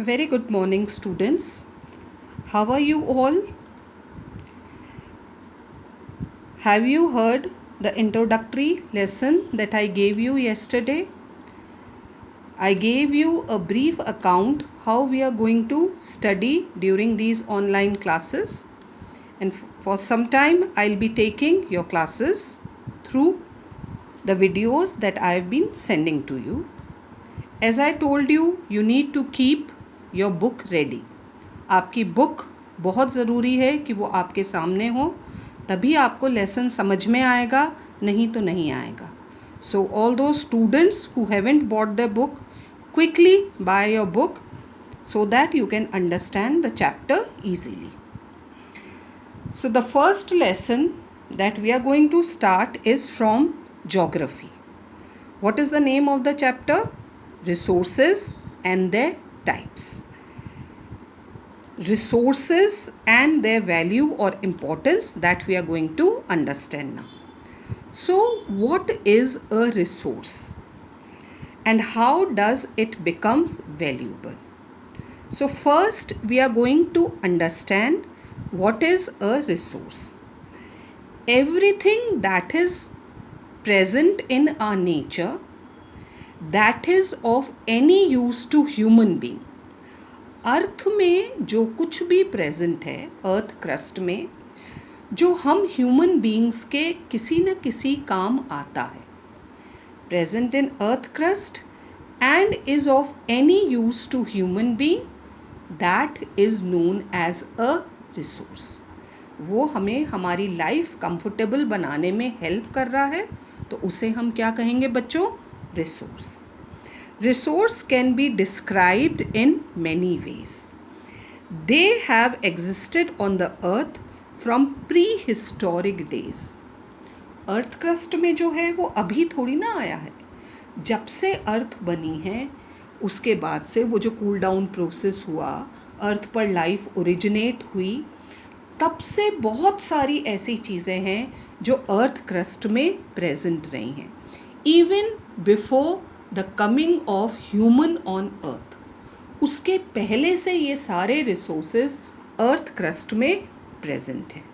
Very good morning, students. How are you all? Have you heard the introductory lesson that I gave you yesterday? I gave you a brief account how we are going to study during these online classes, and for some time I'll be taking your classes through the videos that I've been sending to you. As I told you, you need to keep your book ready. आपकी book बहुत ज़रूरी है कि वो आपके सामने हो, तभी आपको लेसन समझ में आएगा, नहीं तो नहीं आएगा. So all those students who haven't bought the book, quickly buy your book so that you can understand the chapter easily. So the first lesson that we are going to start is from geography. What is the name of the chapter? Resources and their types. Resources and their value or importance that we are going to understand now. So what is a resource and how does it becomes valuable? So first we are going to understand what is a resource. Everything that is present in our nature that is of any use to human being. अर्थ में जो कुछ भी present है अर्थ crust में, जो हम human beings के किसी न किसी काम आता है, present in earth crust and is of any use to human being, that is known as a resource. वो हमें हमारी लाइफ कंफर्टेबल बनाने में हेल्प कर रहा है, तो उसे हम क्या कहेंगे बच्चों? Resource. Resource can be described in many ways. They have existed on the earth from prehistoric days. Earth crust में जो है वो अभी थोड़ी ना आया है. जब से अर्थ बनी है उसके बाद से वो जो कूल डाउन प्रोसेस हुआ, अर्थ पर लाइफ ओरिजिनेट हुई, तब से बहुत सारी ऐसी चीज़ें हैं जो अर्थ क्रस्ट में प्रेजेंट रही हैं. Even before the coming of human on earth, उसके पहले से ये सारे रिसोर्सेज अर्थ क्रस्ट में प्रेजेंट हैं.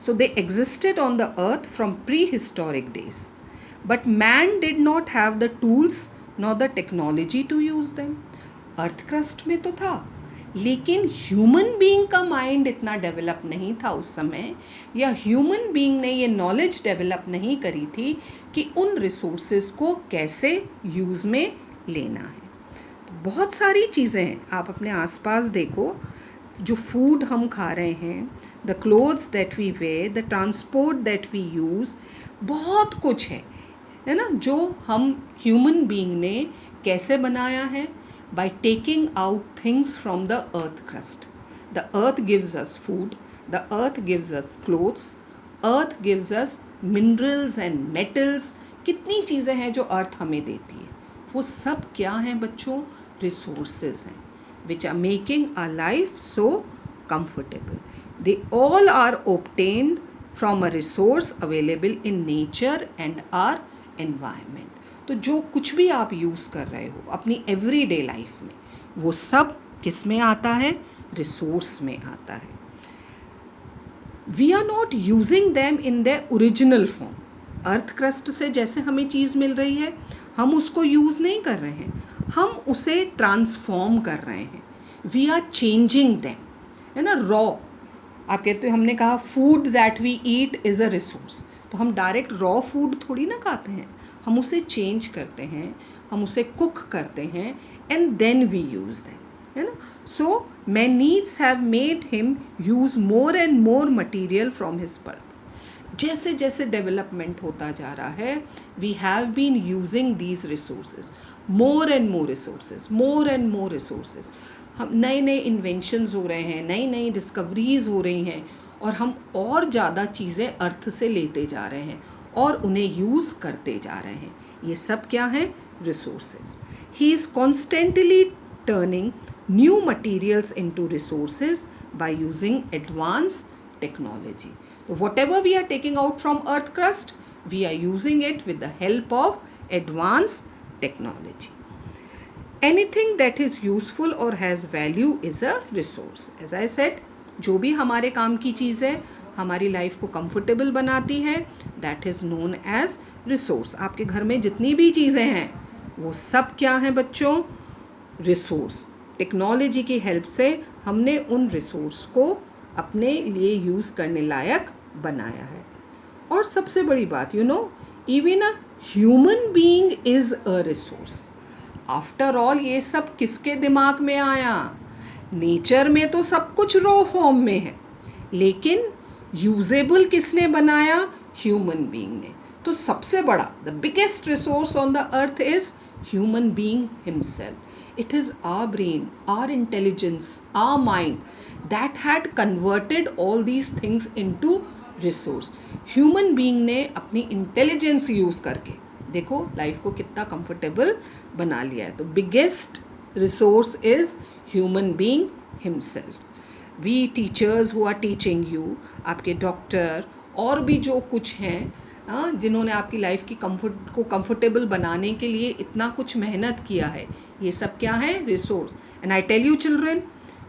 So they existed on the earth from pre historic days, but man did not have the tools nor the technology to use them. Earth crust में तो था, लेकिन ह्यूमन बीइंग का mind इतना develop नहीं था उस समय, या ह्यूमन बीइंग ने ये नॉलेज डेवलप नहीं करी थी कि उन रिसोर्सेज को कैसे यूज़ में लेना है. तो बहुत सारी चीज़ें हैं, आप अपने आसपास देखो, जो फूड हम खा रहे हैं, the clothes that we wear, the transport that we use, बहुत कुछ है ना, जो हम ह्यूमन बीइंग ने कैसे बनाया है? By taking out things from the earth crust. The earth gives us food, the earth gives us clothes, earth gives us minerals and metals. कितनी चीज़ें हैं जो अर्थ हमें देती है, वो सब क्या हैं बच्चों? रिसोर्सेज हैं, which are making our life so comfortable. They all are obtained from a resource available in nature and our environment. तो जो कुछ भी आप यूज़ कर रहे हो अपनी एवरीडे लाइफ में, वो सब किस में आता है? रिसोर्स में आता है. We are not using them in the original form. Earth crust से जैसे हमें चीज़ मिल रही है, हम उसको यूज़ नहीं कर रहे हैं, हम उसे ट्रांसफॉर्म कर रहे हैं. वी आर चेंजिंग दैम, है ना. रॉ आप कहते हो, हमने कहा food that we eat is a resource, तो हम डायरेक्ट रॉ फूड थोड़ी ना खाते हैं, हम उसे चेंज करते हैं, हम उसे कुक करते हैं, and then we use them, है ना. So man needs have made him use more and more material from his earth. जैसे जैसे डेवलपमेंट होता जा रहा है, we have been using these resources, more and more resources, more and more resources. हम नए नए इन्वेंशंस हो रहे हैं, नई नई डिस्कवरीज हो रही हैं, और हम और ज़्यादा चीज़ें अर्थ से लेते जा रहे हैं और उन्हें यूज़ करते जा रहे हैं. ये सब क्या है? Resources. He is constantly turning new materials into resources by using advance technology. तो whatever we are taking out from earth crust, we are using it with the help of advance technology. Anything that is useful और has value is a resource. As I said, जो भी हमारे काम की चीज़ है, हमारी life को comfortable बनाती है, that is known as resource. आपके घर में जितनी भी चीज़ें हैं वो सब क्या हैं बच्चों? रिसोर्स. टेक्नोलॉजी की हेल्प से हमने उन रिसोर्स को अपने लिए यूज़ करने लायक बनाया है. और सबसे बड़ी बात, even a human being is a resource. After all ये सब किसके दिमाग में आया? नेचर में तो सब कुछ रॉ फॉर्म में है, लेकिन यूजेबल किसने बनाया? ह्यूमन बीइंग ने. तो सबसे बड़ा, the biggest resource on the earth is human being himself. It is our brain, our intelligence, our mind that had converted all these things into resource. Human being ने अपनी intelligence use करके देखो life को कितना comfortable बना लिया है. तो biggest resource is human being himself. We teachers who are teaching you, आपके डॉक्टर और भी जो कुछ हैं जिन्होंने आपकी लाइफ की कंफर्टेबल बनाने के लिए इतना कुछ मेहनत किया है, ये सब क्या है? Resource. And I tell you children,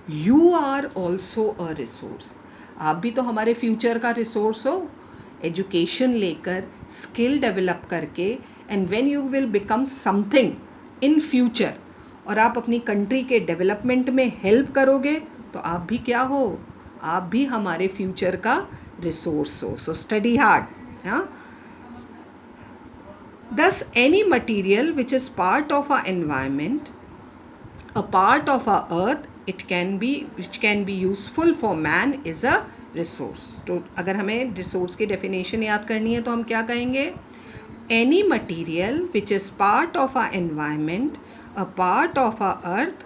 you are also a resource. आप भी तो हमारे फ्यूचर का रिसोर्स हो. एजुकेशन लेकर, स्किल डेवलप करके, and when you will become something in future और आप अपनी कंट्री के डेवलपमेंट में हेल्प करोगे, तो आप भी क्या हो? आप भी हमारे फ्यूचर का रिसोर्स हो. So study hard. Thus, any material which is part of our environment, a part of our earth, which can be useful for man is a resource. तो अगर हमें resource की definition याद करनी है तो हम क्या कहेंगे? Any material which is part of our environment, a part of our earth,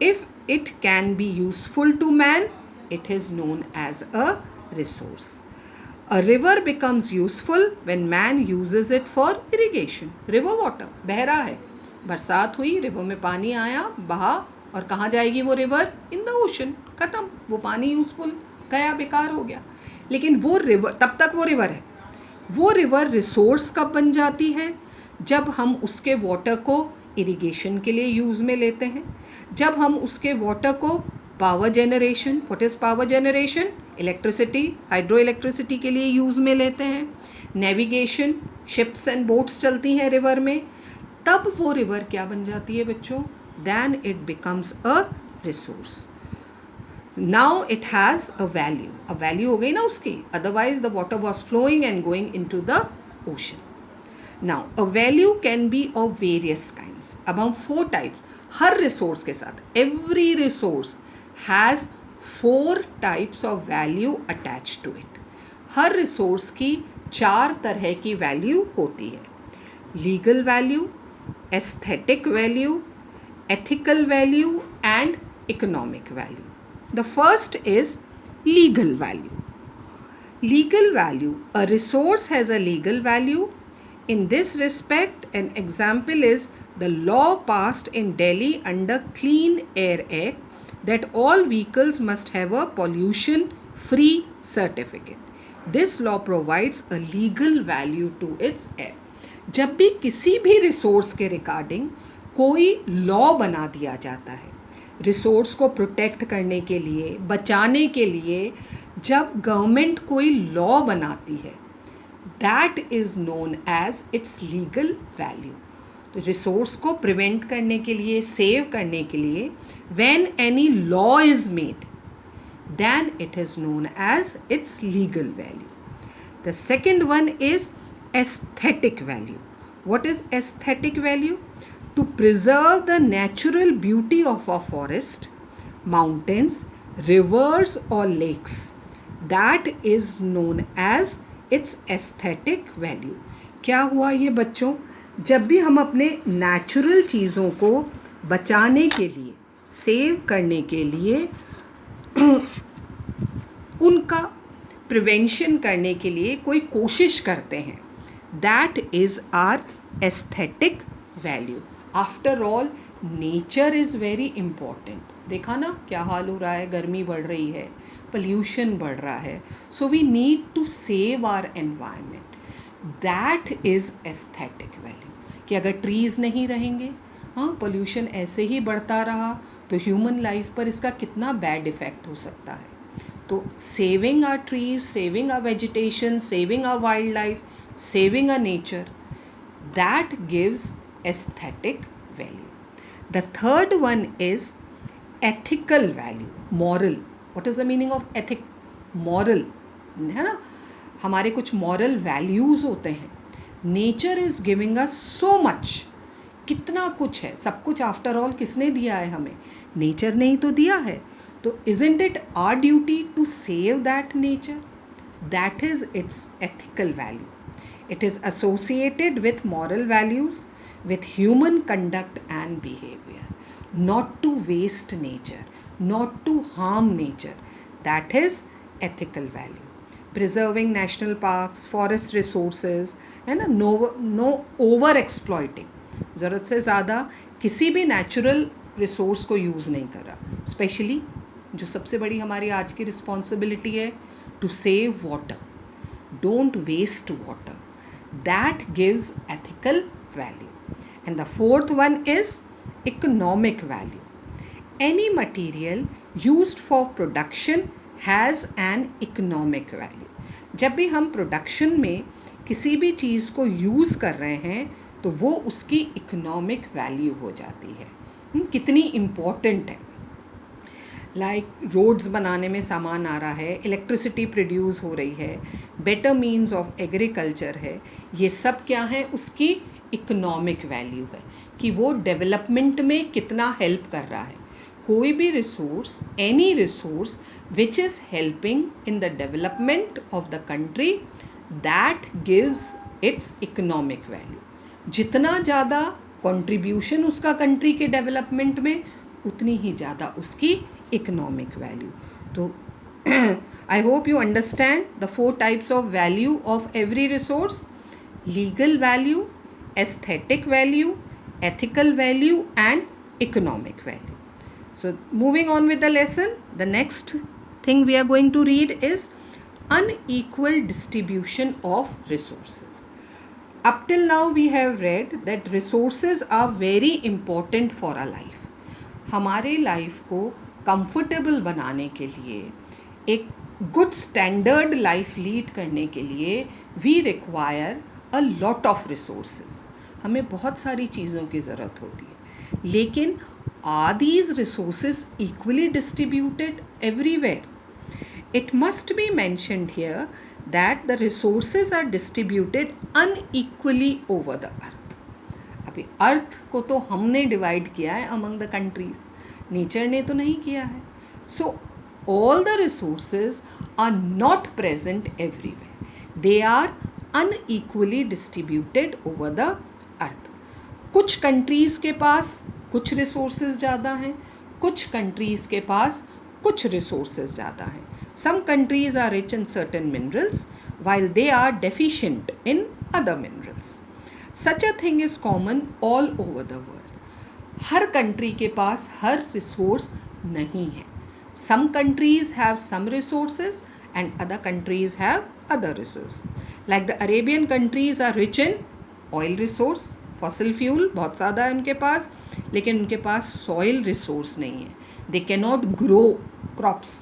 if it can be useful to man, it is known as a resource. A river becomes useful when man uses it for irrigation. River water, बह रहा है, बरसात हुई, river में पानी आया, बहा, और कहाँ जाएगी वो रिवर? In the ocean. ख़त्म, वो पानी यूज़फुल गया, बेकार हो गया. लेकिन वो रिवर, तब तक वो रिवर है. वो रिवर रिसोर्स कब बन जाती है? जब हम उसके वाटर को इरिगेशन के लिए यूज़ में लेते हैं, जब हम उसके वाटर को power generation, what is power generation? Electricity, hydro electricity के लिए यूज़ में लेते हैं. नेविगेशन, शिप्स एंड बोट्स चलती हैं रिवर में. तब वो रिवर क्या बन जाती है बच्चों? Then it becomes a resource. Now it has a value. अब वैल्यू हो गई ना उसकी, otherwise the water was flowing and going into the ocean. Now a value can be of various kinds. अब हम 4 टाइप्स हर resource के साथ, every resource has 4 types of value attach to it. हर रिसोर्स की 4 तरह की value होती है. Legal value, aesthetic value, ethical value and economic value. The first is legal value. Legal value. A resource has a legal value. In this respect, an example is the law passed in Delhi under Clean Air Act that all vehicles must have a pollution-free certificate. This law provides a legal value to its air. जब भी किसी भी resource के regarding कोई law बना दिया जाता है, रिसोर्स को प्रोटेक्ट करने के लिए, बचाने के लिए, जब गवर्नमेंट कोई लॉ बनाती है, that is known as its legal value. तो रिसोर्स को प्रिवेंट करने के लिए, सेव करने के लिए, when any law is made, then it is known as its legal value. The second one is aesthetic value. What is aesthetic value? To preserve the natural beauty of a forest, mountains, rivers or lakes. That is known as its aesthetic value. क्या हुआ ये बच्चों? जब भी हम अपने natural चीज़ों को बचाने के लिए, सेव करने के लिए, उनका प्रिवेंशन करने के लिए कोई कोशिश करते हैं, that is our aesthetic value. After all nature is very important. देखा ना क्या हाल हो रहा है, गर्मी बढ़ रही है, पोल्यूशन बढ़ रहा है. So we need to save our environment. That is aesthetic value. कि अगर ट्रीज़ नहीं रहेंगे, हाँ, पोल्यूशन ऐसे ही बढ़ता रहा तो ह्यूमन लाइफ पर इसका कितना बैड इफ़ेक्ट हो सकता है. तो saving our trees, saving our vegetation, saving our wildlife, saving our nature, that gives aesthetic value. The third one is ethical value, moral. What is the meaning of ethic? Moral, है ना. हमारे कुछ moral values होते हैं. Nature is giving us so much. कितना कुछ है, सब कुछ आफ्टर ऑल किसने दिया है हमें? नेचर ने ही तो दिया है. तो isn't it our duty to save that nature? That is its ethical value. It is associated with moral values, with human conduct and behavior. Not to waste nature, not to harm nature. That is ethical value. Preserving national parks, forest resources, है ना, no over exploiting. ज़रूरत से ज़्यादा किसी भी natural resource को use नहीं कर रहा. स्पेशली जो सबसे बड़ी हमारी आज की रिस्पॉन्सिबिलिटी है, to save water. Don't waste water. That gives ethical value. And the fourth one is economic value. Any material used for production has an economic value. जब भी हम प्रोडक्शन में किसी भी चीज़ को यूज़ कर रहे हैं तो वो उसकी इकोनॉमिक वैल्यू हो जाती है. कितनी इम्पॉर्टेंट है. लाइक रोड्स बनाने में सामान आ रहा है, इलेक्ट्रिसिटी प्रोड्यूस हो रही है, बेटर मीन्स ऑफ एग्रीकल्चर है. ये सब क्या है? उसकी इकोनॉमिक वैल्यू है कि वो डेवलपमेंट में कितना हेल्प कर रहा है. कोई भी resource, any resource which is helping in the development of the country, that gives it's economic value. जितना ज़्यादा कंट्रीब्यूशन उसका कंट्री के डेवलपमेंट में, उतनी ही ज़्यादा उसकी economic value. So I hope you understand the 4 types of value of every resource: legal value, aesthetic value, ethical value and economic value. So moving on with the lesson, the next thing we are going to read is unequal distribution of resources. Up till now we have read that resources are very important for our life. हमारे life को comfortable बनाने के लिए, एक good standard life lead करने के लिए we require a lot of resources. हमें बहुत सारी चीज़ों की ज़रूरत होती है. लेकिन are these resources equally distributed everywhere? It must be mentioned here that the resources are distributed unequally over the earth. अभी अर्थ को तो हमने डिवाइड किया है अमंग द कंट्रीज, नेचर ने तो नहीं किया है. So all the resources are not present everywhere. They are unequally distributed over the earth. कुछ कंट्रीज़ के पास कुछ रिसोर्सेज ज़्यादा हैं, कुछ कंट्रीज़ के पास कुछ रिसोर्सेज ज़्यादा हैं. Some countries are rich in certain minerals while they are deficient in other minerals. Such a thing is common all over the world. Her country के पास हर रिसोर्स नहीं है. Some countries have some resources and other countries have other resources. Like the Arabian countries are rich in oil resource, fossil fuel बहुत ज़्यादा है उनके पास, लेकिन उनके पास soil resource नहीं है. They cannot grow crops.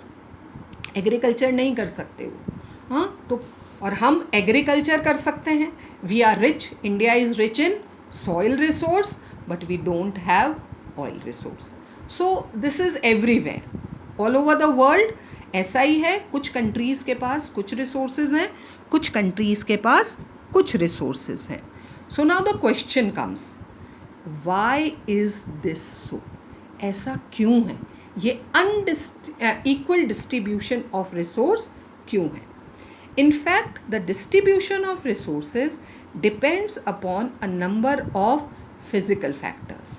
Agriculture नहीं कर सकते वो. हाँ, तो और हम एग्रीकल्चर कर सकते हैं. We are rich, India is rich in soil resource but we don't have oil resource. So this is everywhere all over the world. ऐसा ही है, कुछ कंट्रीज़ के पास कुछ रिसोर्सेज हैं, कुछ कंट्रीज़ के पास कुछ रिसोर्सेज हैं. So now the question comes, why is this so? ऐसा क्यों है? ये इक्वल डिस्ट्रीब्यूशन ऑफ रिसोर्स क्यों है? In fact, the distribution of resources depends upon a number of physical factors.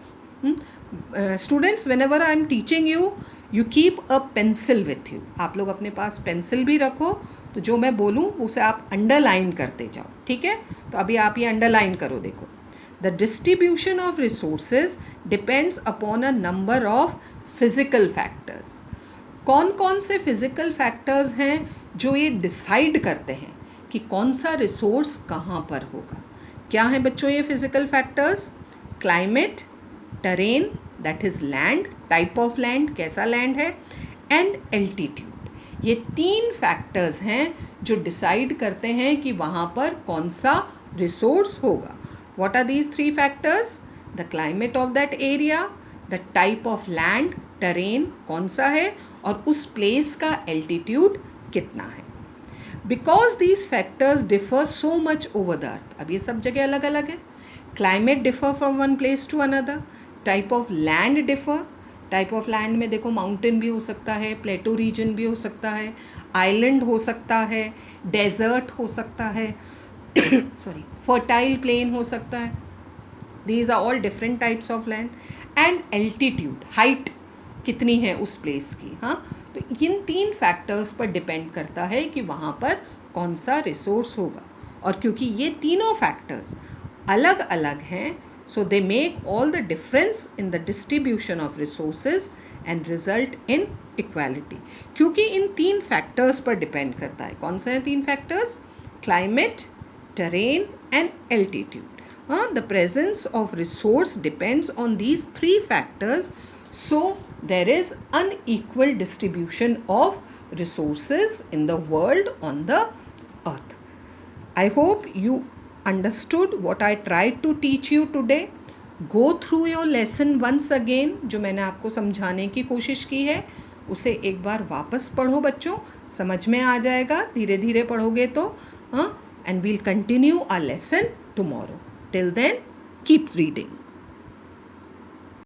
Students, whenever I am teaching you, you keep a pencil with you. आप लोग अपने पास pencil भी रखो, तो जो मैं बोलूँ उसे आप अंडरलाइन करते जाओ. ठीक है, तो अभी आप ये अंडरलाइन करो. देखो, the distribution of resources depends upon a number of physical factors. कौन कौन से फिज़िकल फैक्टर्स हैं जो ये डिसाइड करते हैं कि कौन सा रिसोर्स कहाँ पर होगा? क्या हैं बच्चों ये physical factors? Climate, terrain, that is land, type of land, कैसा land है, and altitude. ये 3 फैक्टर्स हैं जो डिसाइड करते हैं कि वहाँ पर कौन सा रिसोर्स होगा. What are these 3 factors? The climate of that area, the type of land, terrain कौन सा है, और उस प्लेस का altitude कितना है. Because these factors differ so much over the earth. अब ये सब जगह अलग अलग है. Climate differ from one place to another. Type of land differ. Type of land में देखो माउंटेन भी हो सकता है, प्लेटो रीजन भी हो सकता है, आइलैंड हो सकता है, डेजर्ट हो सकता है, सॉरी फर्टाइल प्लेन हो सकता है. These are all different types of land. And altitude, height कितनी है उस प्लेस की. हाँ, तो इन 3 फैक्टर्स पर डिपेंड करता है कि वहाँ पर कौन सा रिसोर्स होगा. और क्योंकि ये तीनों फैक्टर्स अलग अलग हैं, so they make all the difference in the distribution of resources and result in equality. क्योंकि इन 3 फैक्टर्स पर डिपेंड करता है. कौन से हैं 3 factors? Climate, terrain and altitude. The presence of resource depends on these 3 factors, so there is unequal distribution of resources in the world on the earth. I hope you understood what I tried to teach you today. Go through your lesson once again. जो मैंने आपको समझाने की कोशिश की है उसे एक बार वापस पढ़ो बच्चों, समझ में आ जाएगा. धीरे धीरे पढ़ोगे तो. And we'll continue our lesson tomorrow. Till then, keep reading.